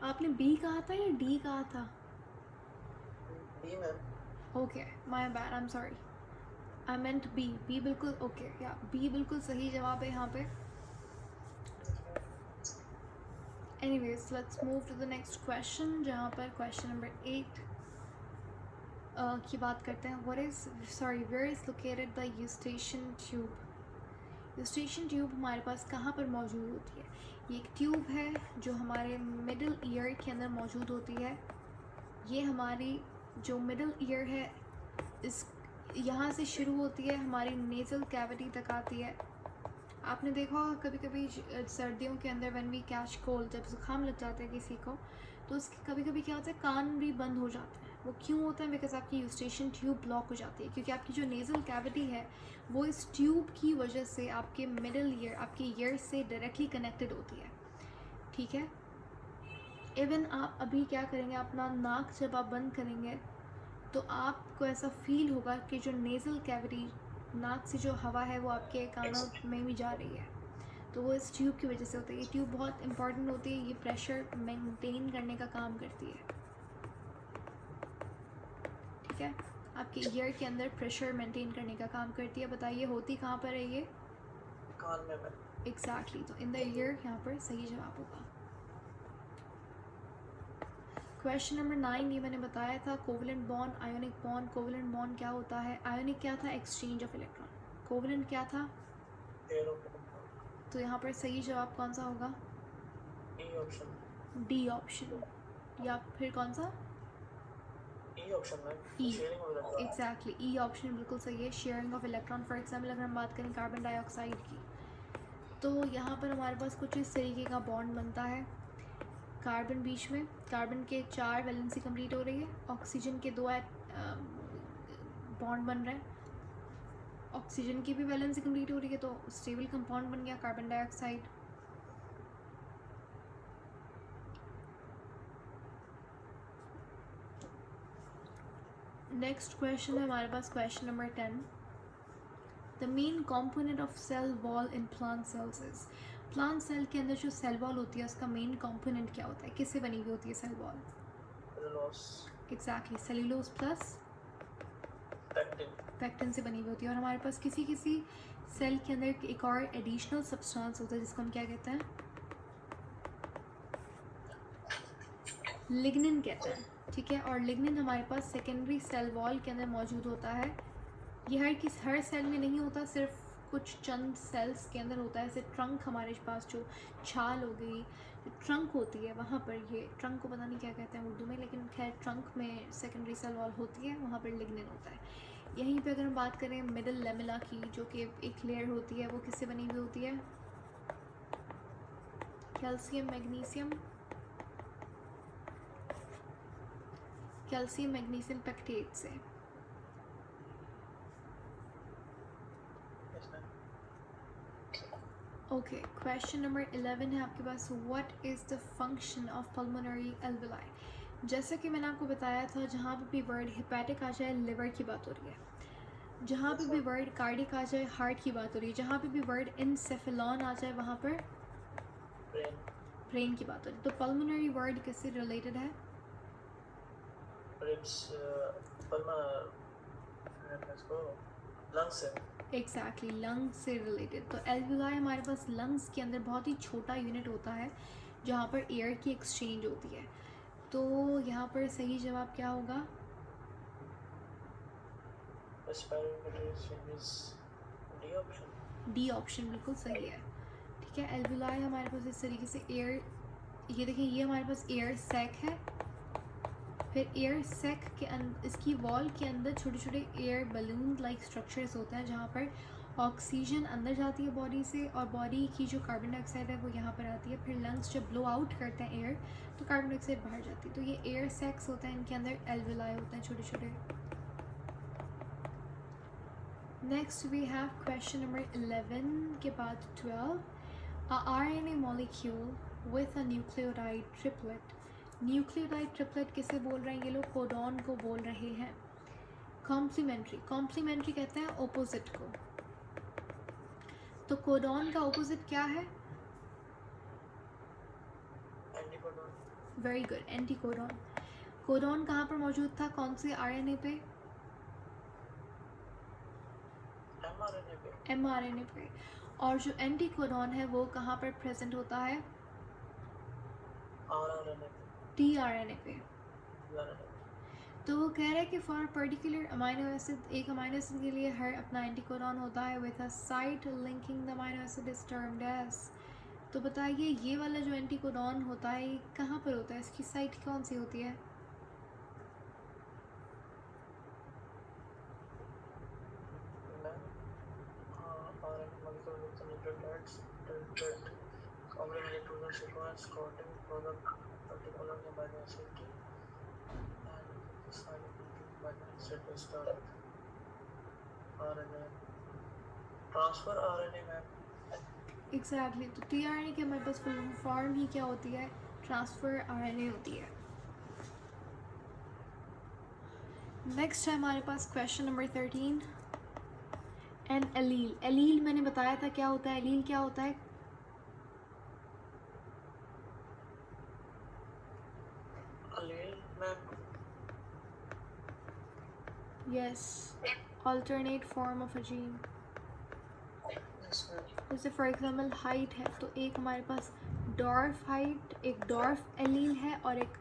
आपने बी कहा था या डी कहा था? B ma'am. Okay, my bad, I am sorry, I meant b. B बिल्कुल ओके, या बी बिल्कुल सही जवाब है यहाँ पे। Anyways, let's move to the next question, जहाँ पर क्वेश्चन नंबर 8 की बात करते हैं। Where is located the Eustachian tube? Eustachian tube हमारे पास कहाँ पर मौजूद होती है? ये एक ट्यूब है जो हमारे मिडिल ईयर के अंदर मौजूद होती है। ये हमारी जो मिडिल ईयर है, इस यहाँ से शुरू होती है, हमारी नेज़ल कैविटी तक आती है। आपने देखा होगा कभी कभी सर्दियों के अंदर व्हेन वी कैच कोल्ड, जब जुकाम लग जाता है किसी को, तो उसके कभी कभी क्या होता है, कान भी बंद हो जाते हैं। वो क्यों होता है? बिकॉज आपकी यूस्टेशियन ट्यूब ब्लॉक हो जाती है, क्योंकि आपकी जो नेज़ल कैविटी है वो इस ट्यूब की वजह से आपके मिडिल ईयर, आपके ईयर से डायरेक्टली कनेक्टेड होती है, ठीक है। इवन आप अभी क्या करेंगे, अपना नाक जब आप बंद करेंगे तो आपको ऐसा फील होगा कि जो नेज़ल कैविटी, नाक से जो हवा है वो आपके कानों में भी जा रही है, तो वो इस ट्यूब की वजह से होता है। ये ट्यूब बहुत इंपॉर्टेंट होती है, ये प्रेशर मेंटेन करने का काम करती है, ठीक है। आपके ईयर के अंदर प्रेशर मेंटेन करने का काम करती है। बताइए होती कहाँ पर है ये? कान में। एग्जैक्टली, तो इन द ईयर यहाँ पर सही जवाब होगा। क्वेश्चन नंबर 9 ये मैंने बताया था, covalent bond, ionic bond. Covalent bond क्या होता है? आयोनिक क्या था? Exchange of electron. कोवलेंट क्या था? तो यहाँ पर सही जवाब कौन सा होगा? D option. डी ऑप्शन, या फिर कौन सा? ई ऑप्शन में। E, sharing of electron. Exactly, E option बिल्कुल सही है, sharing of electron. For example अगर हम बात करें कार्बन डाइऑक्साइड की, तो यहाँ पर हमारे पास कुछ इस तरीके का बॉन्ड बनता है। कार्बन बीच में, कार्बन के 4 वैलेंसी कंप्लीट हो रही है, ऑक्सीजन के 2 बॉन्ड बन रहे हैं, ऑक्सीजन की भी वैलेंसी कंप्लीट हो रही है, तो स्टेबल कंपाउंड बन गया कार्बन डाइऑक्साइड। नेक्स्ट क्वेश्चन है हमारे पास question number 10। The main component of cell wall in plant cells is. Plant cell के अंदर जो सेल वॉल होती है उसका मेन कंपोनेंट क्या होता है, किससे बनी हुई होती है cell wall? cellulose, exactly, cellulose plus pectin, pectin से बनी हुई होती है। और हमारे पास किसी किसी सेल के अंदर एक और एडिशनल सब्सटेंस होता है जिसको हम क्या कहते हैं, लिग्निन कहते हैं, ठीक है। और लिग्निन हमारे पास सेकेंडरी सेल वॉल के अंदर मौजूद होता है। ये हर सेल में नहीं होता, सिर्फ कुछ चंद सेल्स के अंदर होता है। जैसे ट्रंक, हमारे पास जो छाल हो गई, जो ट्रंक होती है वहाँ पर, ये ट्रंक को पता नहीं क्या कहते हैं उर्दू में, लेकिन खैर ट्रंक में सेकेंडरी सेल वॉल होती है, वहाँ पर लिग्निन होता है। यहीं पे अगर हम बात करें मिडल लेमिला की, जो कि एक लेयर होती है, वो किससे बनी हुई होती है? Calcium magnesium, calcium magnesium pectate से। yes ma'am. Okay, question number 11 है आपके पास, what is the function of pulmonary alveoli. जैसा कि मैंने आपको बताया था, जहाँ पे भी वर्ड हिपैटिक आ जाए लिवर की बात हो रही है, जहाँ पे भी वर्ड कार्डिक आ जाए हार्ट की बात हो रही है, जहाँ पे भी वर्ड इनसेफेलॉन आ जाए वहाँ पर Brain, ब्रेन की बात हो रही है। तो पल्मोनरी वर्ड किससे रिलेटेड है? ribs, pulmonary, let's go, lungs से, एग्जैक्टली, लंग्स से रिलेटेड। तो एल्वुलाई हमारे पास लंग्स के अंदर बहुत ही छोटा यूनिट होता है जहाँ पर एयर की एक्सचेंज होती है। तो यहाँ पर सही जवाब क्या होगा? respiratory changes, D option, D option बिल्कुल सही है, ठीक है। एल्वुलाई हमारे पास इस तरीके से एयर, ये देखिए, ये हमारे पास एयर सैक है, फिर एयर सैक के अंदर, इसकी वॉल के अंदर छोटे छोटे एयर बलून लाइक स्ट्रक्चर्स होते हैं जहाँ पर ऑक्सीजन अंदर जाती है बॉडी से, और बॉडी की जो कार्बन डाइऑक्साइड है वो यहाँ पर आती है। फिर लंग्स जब ब्लो आउट करते हैं एयर, तो कार्बन डाइऑक्साइड बाहर जाती है। तो ये एयर सैक्स होते हैं, इनके अंदर एल्वुलाई होते हैं छोटे छोटे। Next we have question number 11 के बाद 12, a RNA molecule with a nucleotide triplet। Nucleotide triplet किसे बोल रहे हैं ये लोग? कोडॉन को बोल रहे हैं। कॉम्प्लीमेंट्री, कॉम्प्लीमेंट्री कहते हैं ओपोजिट को। तो कोडॉन का ओपोजिट क्या है? anticodon, very good, anticodon. Codon कहाँ पर मौजूद था, कौन से आरएनए पे? mRNA पे, एमआरएनए पे। और जो एंटीकोडॉन है वो कहाँ पर प्रेजेंट होता है? rRNA पे, टीआरएनए पे। RNA पे, तो वो कह रहा है कि फॉर पर्टिकुलर अमाइनो एसिड, एक अमाइनो एसिड के लिए हर अपना एंटीकोडॉन होता है with a site linking the amino acid is termed as. तो बताइए ये वाला जो एंटीकोडॉन होता है ये कहाँ पर होता है, इसकी साइट कौन सी होती है? RNA molecule with the nucleotides tilted complementary to the sequence coding for the particular amino acid and silent amino acid is termed RNA. Transfer RNA में एग्जैक्टली, तो टीआरएनए की हमारे पास फुल फॉर्म ही क्या होती है? ट्रांसफर आरएनए होती है। Next है हमारे पास question number 13, an allele. Allele मैंने बताया था क्या होता है, एलील क्या होता है? allele में yes, alternate form of a gene. जैसे फॉर एग्जाम्पल हाइट है, तो एक हमारे पास डॉर्फ हाइट, एक डॉर्फ एलील है, और एक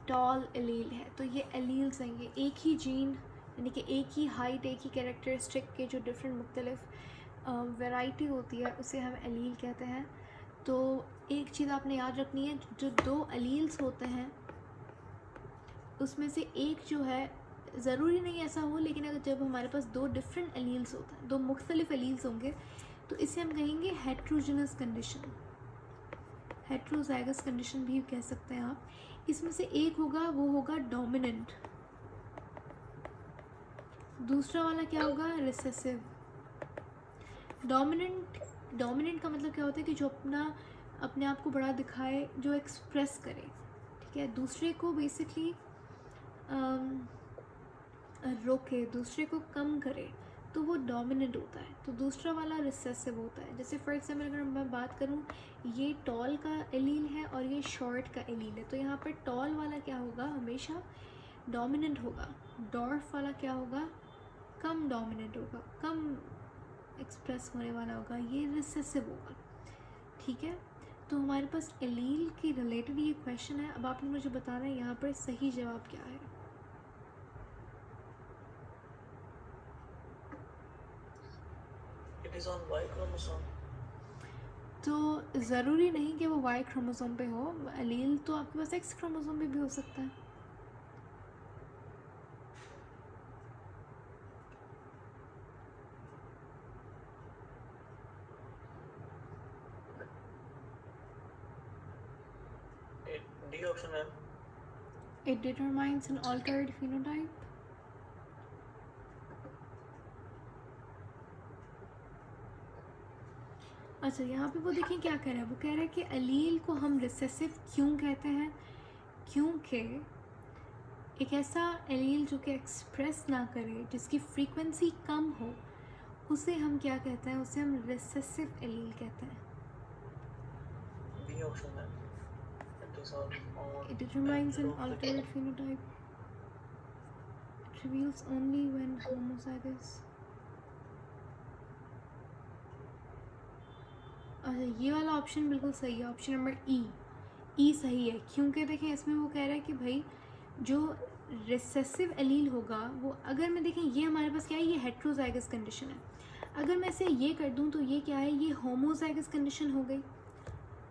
टॉल एलील है। तो ये एलील्स हैं, ये एक ही जीन यानी कि एक ही हाइट, एक ही कैरेक्टरिस्टिक के जो डिफरेंट मुख्तलिफ वैरायटी होती है उसे हम एलील कहते हैं। तो एक चीज़ आपने याद रखनी है, जो दो एलील्स होते हैं उसमें से एक जो है, ज़रूरी नहीं ऐसा हो, लेकिन अगर जब हमारे पास दो डिफरेंट एलील्स होते हैं, दो मुख्तलिफ एलील्स होंगे, तो इसे हम कहेंगे हेट्रोजेनस कंडीशन, हेट्रोजाइगस कंडीशन भी कह सकते हैं आप। इसमें से एक होगा वो होगा डोमिनेंट, दूसरा वाला क्या होगा? रिसेसिव। डोमिनेंट का मतलब क्या होता है कि जो अपने आप को बड़ा दिखाए, जो एक्सप्रेस करे, ठीक है, दूसरे को बेसिकली रोके, दूसरे को कम करे, तो वो डोमिनेंट होता है, तो दूसरा वाला रिसेसिव होता है। जैसे फॉर एग्जाम्पल अगर मैं बात करूँ, ये टॉल का एलील है और ये शॉर्ट का एलील है, तो यहाँ पर टॉल वाला क्या होगा, हमेशा डोमिनेंट होगा। डॉर्फ वाला क्या होगा, कम डोमिनेंट होगा, कम एक्सप्रेस होने वाला होगा, ये रिसेसिव होगा। ठीक है, तो हमारे पास एलील के रिलेटेड ये क्वेश्चन है। अब आपने मुझे बताना है यहाँ पर सही जवाब क्या है। It is on Y chromosome. तो ज़रूरी नहीं कि वो वाई क्रोमोसोम पे हो, एलील तो आपके पास एक्स क्रोमोसोम पे भी हो सकता है। D option है. It determines an altered phenotype. अच्छा, यहाँ पे वो देखिए क्या कह रहा है, वो कह रहा है कि एलील को हम रिसेसिव क्यों कहते हैं, क्योंकि एक ऐसा एलील जो कि एक्सप्रेस ना करे, जिसकी फ्रीक्वेंसी कम हो, उसे हम क्या कहते हैं, उसे हम रिसेसिव एलील कहते हैं। B option है. It is on It determines an X altered phenotype. It reveals only when homozygous. अच्छा, ये वाला ऑप्शन बिल्कुल सही है, ऑप्शन नंबर ई सही है। क्योंकि देखें इसमें वो कह रहा है कि भाई जो रिसेसिव एलील होगा वो, अगर मैं देखें ये हमारे पास क्या है, ये हेट्रोजाइगस कंडीशन है। अगर मैं इसे ये कर दूं तो ये क्या है, ये होमोजाइगस कंडीशन हो गई।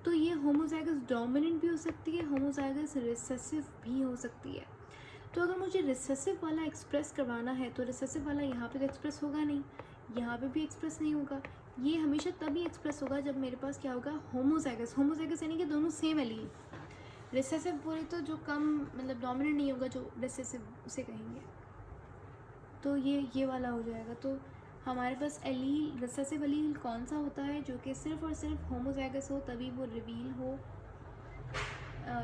तो ये होमोजाइगस डोमिनेंट भी हो सकती है, होमोजाइगस रिसेसिव भी हो सकती है। तो अगर मुझे रिसेसिव वाला एक्सप्रेस करवाना है तो रिसेसिव वाला यहाँ पे तो एक्सप्रेस होगा नहीं, यहाँ पे भी एक्सप्रेस नहीं होगा। ये हमेशा तभी एक्सप्रेस होगा जब मेरे पास क्या होगा, होमोजाइगस। होमोजाइगस यानी कि दोनों सेम एलील। रिसेसिव बोले तो जो कम मतलब डोमिनेंट नहीं होगा, जो रिसेसिव उसे कहेंगे। तो ये वाला हो जाएगा। तो हमारे पास एलील, रिसेसिव एलील कौन सा होता है, जो कि सिर्फ और सिर्फ होमोजाइगस हो, तभी वो रिवील हो,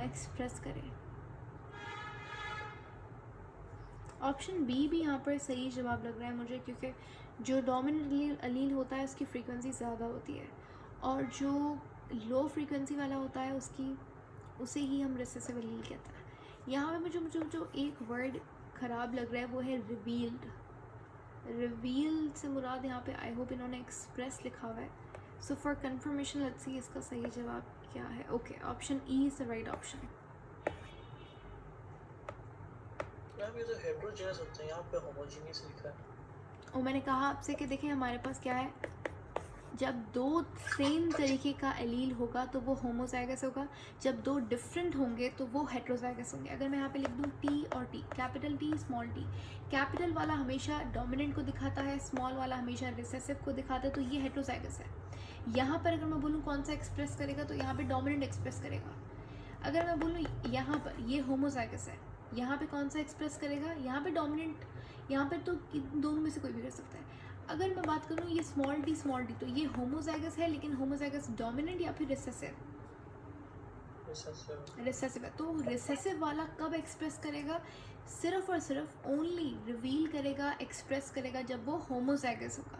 एक्सप्रेस करे। ऑप्शन बी भी यहाँ पर सही जवाब लग रहा है मुझे, क्योंकि जो डोमिनेंट एलील होता है उसकी फ्रीक्वेंसी ज़्यादा होती है, और जो लो फ्रीक्वेंसी वाला होता है उसे ही हम रिसेसिव एलील कहते हैं। यहाँ पे मुझे जो एक वर्ड ख़राब लग रहा है वो है रिवील्ड। रिवील से मुराद यहाँ पे आई होप इन्होंने एक्सप्रेस लिखा हुआ है। So for confirmation let's see इसका सही जवाब क्या है। Okay, option E is the right option. Ma'am ये तो हेट्रोजेनस होते हैं, यहाँ पे होमोजेनियस लिखा है। और मैंने कहा आपसे कि देखें हमारे पास क्या है, जब दो सेम तरीके का एलील होगा तो वो होमोजाइगस होगा, जब दो डिफरेंट होंगे तो वो हेट्रोजाइगस होंगे। अगर मैं यहाँ पे लिख दूँ टी और T, capital T small T, capital वाला हमेशा डोमिनेंट को दिखाता है, स्मॉल वाला हमेशा रिसेसिव को दिखाता है, तो ये हेट्रोजाइगस है। यहाँ पर अगर मैं बोलूँ कौन सा एक्सप्रेस करेगा, तो यहाँ पे डोमिनेंट एक्सप्रेस करेगा। अगर मैं बोलूँ यहाँ पर ये होमोजाइगस है, यहाँ पे कौन सा एक्सप्रेस करेगा, यहाँ पे डोमिनेंट, यहाँ पे तो दोनों में से कोई भी कर सकता है। अगर मैं बात करूँ ये स्मॉल टी, तो ये होमोजाइगस है, लेकिन होमोजाइगस डोमिनेंट या फिर रिसेसिव है। तो रिसेसिव वाला कब एक्सप्रेस करेगा, सिर्फ और सिर्फ ओनली रिवील करेगा, एक्सप्रेस करेगा जब वो होमोजाइगस होगा।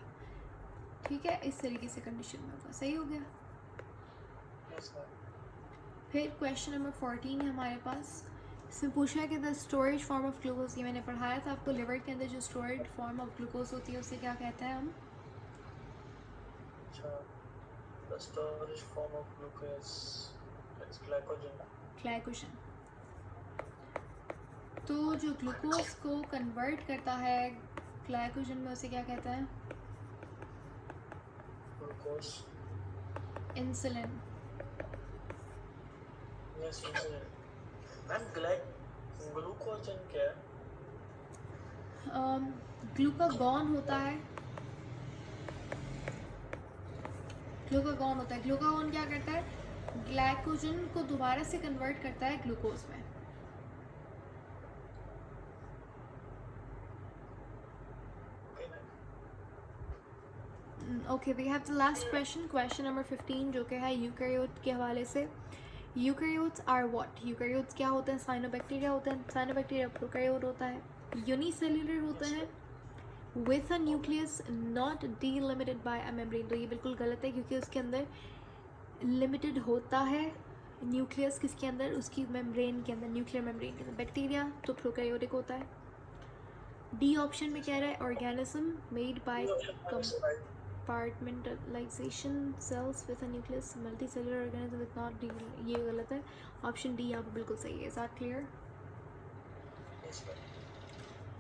ठीक है, इस तरीके से कंडीशन में होगा। सही हो गया। फिर क्वेश्चन नंबर 14 है हमारे पास। इसमें पूछा है कि the storage form of glucose, ये मैंने पढ़ाया था आपको, लिवर के अंदर जो स्टोरेज फॉर्म ऑफ ग्लूकोज होती है उसे क्या कहते हैं हम। अच्छा, the storage form of glucose is glycogen. तो जो ग्लूकोज को कन्वर्ट करता है ग्लाइकोजन में, उसे क्या कहता है, glucose. Insulin. Yes, insulin. Ma'am glucagon क्या है? ग्लूकागॉन होता है। ग्लूकागॉन क्या करता है, ग्लाइकोजन को दोबारा से कन्वर्ट करता है ग्लूकोज में। Okay, we have the last question number 15, जो कि है यूकैरियोट के हवाले से। यूकैरियोट्स आर व्हाट, यूकैरियोट्स क्या होते हैं, साइनोबैक्टीरिया होते हैं, साइनोबैक्टीरिया प्रोकैरियोट होता है, यूनिसेल्युलर होते हैं, with a nucleus not delimited by a membrane. तो ये बिल्कुल गलत है क्योंकि उसके अंदर लिमिटेड होता है न्यूक्लियस, किसके अंदर, उसकी मेम्ब्रेन के अंदर, न्यूक्लियर मेम्ब्रेन के अंदर। बैक्टीरिया तो प्रोकैरियोटिक होता है। डी ऑप्शन में कह रहा है organism made by compartmentalisation cells with a nucleus multi cellular organism with not d. ये गलत है। ऑप्शन डी यहाँ पर बिल्कुल सही है। Is that clear? Yes, ma'am.